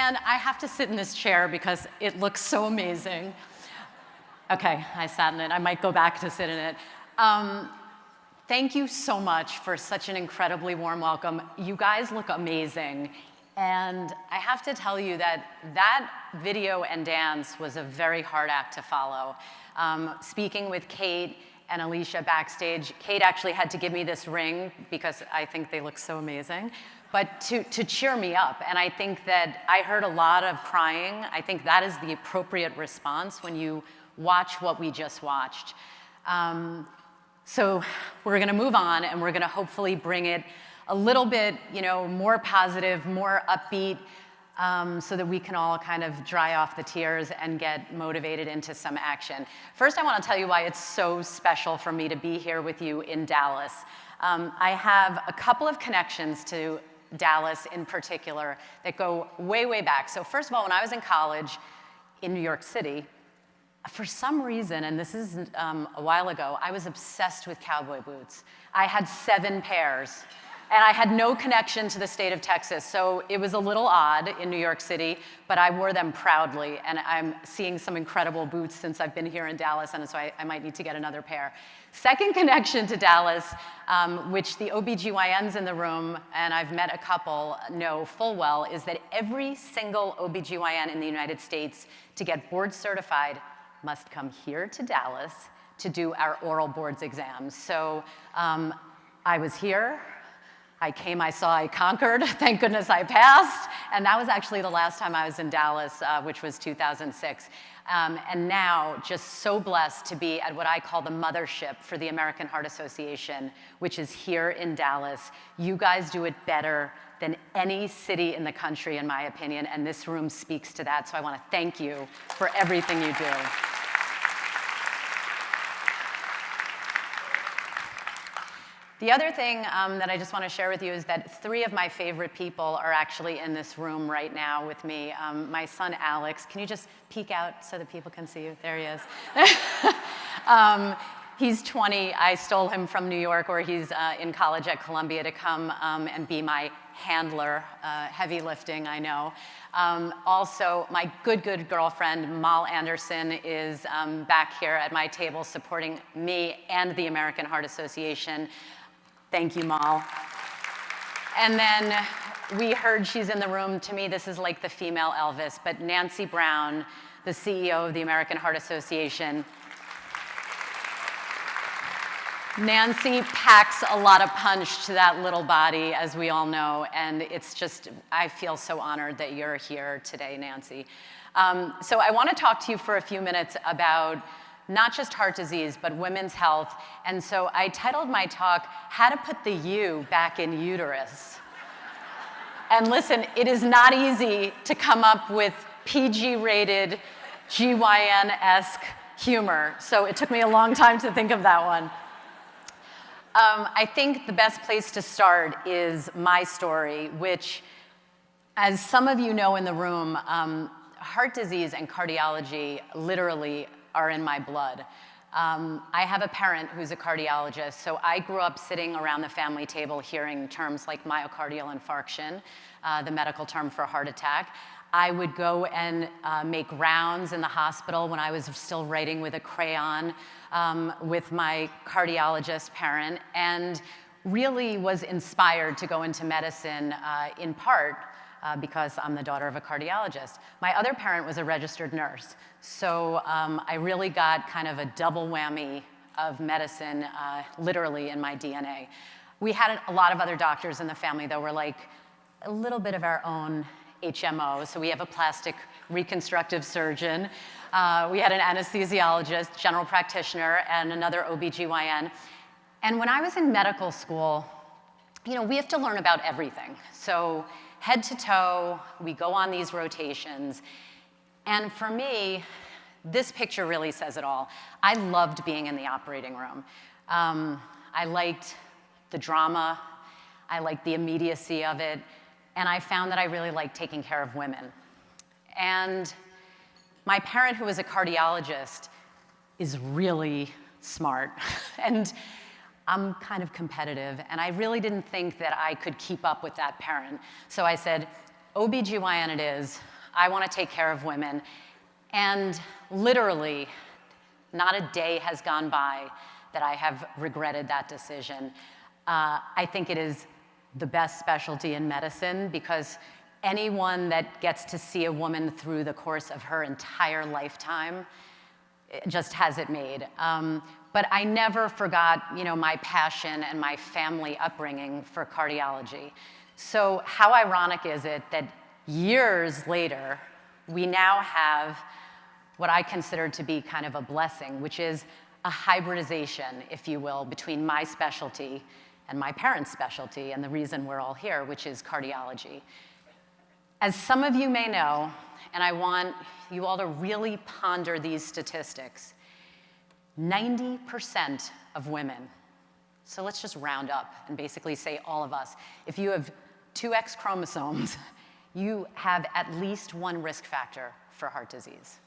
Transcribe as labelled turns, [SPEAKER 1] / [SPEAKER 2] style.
[SPEAKER 1] And I have to sit in this chair because it looks so amazing. Okay, I sat in it. I might go back to sit in it. Thank you so much for such an incredibly warm welcome. You guys look amazing. And I have to tell you that that video and dance was a very hard act to follow. Speaking with Kate and Alicia backstage, Kate actually had to give me this ring because I think they look so amazing, but to cheer me up. And I think that I heard a lot of crying. I think that is the appropriate response when you watch what we just watched. So we're gonna move on, and we're gonna hopefully bring it a little bit, more positive, more upbeat, so that we can all kind of dry off the tears and get motivated into some action. First, I want to tell you why it's so special for me to be here with you in Dallas. I have a couple of connections to Dallas in particular that go way, way back. So first of all, when I was in college in New York City, for some reason, and this is a while ago, I was obsessed with cowboy boots. I had 7 pairs. And I had no connection to the state of Texas, so it was a little odd in New York City, but I wore them proudly, and I'm seeing some incredible boots since I've been here in Dallas, and so I might need to get another pair. Second connection to Dallas, which the OBGYNs in the room, and I've met a couple, know full well, is that every single OBGYN in the United States to get board certified must come here to Dallas to do our oral boards exams. So I was here. I came, I saw, I conquered. Thank goodness I passed. And that was actually the last time I was in Dallas, which was 2006. And now, just so blessed to be at what I call the mothership for the American Heart Association, which is here in Dallas. You guys do it better than any city in the country, in my opinion, and this room speaks to that. So I want to thank you for everything you do. The other thing that I just want to share with you is that 3 of my favorite people are actually in this room right now with me. My son, Alex. Can you just peek out so that people can see you? There he is. He's 20. I stole him from New York, where he's in college at Columbia, to come and be my handler. Heavy lifting, I know. Also, my good girlfriend, Mal Anderson, is back here at my table supporting me and the American Heart Association. Thank you, Mal. And then we heard she's in the room. To me, this is like the female Elvis, but Nancy Brown, the CEO of the American Heart Association. Nancy packs a lot of punch to that little body, as we all know, and it's just, I feel so honored that you're here today, Nancy. So I want to talk to you for a few minutes about not just heart disease, but women's health. And so I titled my talk, How to Put the U Back in Uterus. And listen, it is not easy to come up with PG-rated, GYN-esque humor. So it took me a long time to think of that one. I think the best place to start is my story, which, as some of you know in the room, heart disease and cardiology literally are in my blood. I have a parent who's a cardiologist, so I grew up sitting around the family table hearing terms like myocardial infarction, the medical term for heart attack. I would go and make rounds in the hospital when I was still writing with a crayon with my cardiologist parent, and really was inspired to go into medicine in part because I'm the daughter of a cardiologist. My other parent was a registered nurse, so I really got kind of a double whammy of medicine literally in my DNA. We had a lot of other doctors in the family, though. We're like a little bit of our own HMO. So we have a plastic reconstructive surgeon. We had an anesthesiologist, general practitioner, and another OBGYN. And when I was in medical school, we have to learn about everything. So head to toe, we go on these rotations. And for me, this picture really says it all. I loved being in the operating room. I liked the drama. I liked the immediacy of it. And I found that I really liked taking care of women. And my parent, who was a cardiologist, is really smart. And I'm kind of competitive, and I really didn't think that I could keep up with that parent. So I said, OBGYN it is. I want to take care of women. And literally, not a day has gone by that I have regretted that decision. I think it is the best specialty in medicine because anyone that gets to see a woman through the course of her entire lifetime just has it made. But I never forgot, my passion and my family upbringing for cardiology. So how ironic is it that years later, we now have what I consider to be kind of a blessing, which is a hybridization, if you will, between my specialty and my parents' specialty and the reason we're all here, which is cardiology. As some of you may know, and I want you all to really ponder these statistics, 90% of women, so let's just round up and basically say all of us, if you have 2 X chromosomes, you have at least one risk factor for heart disease.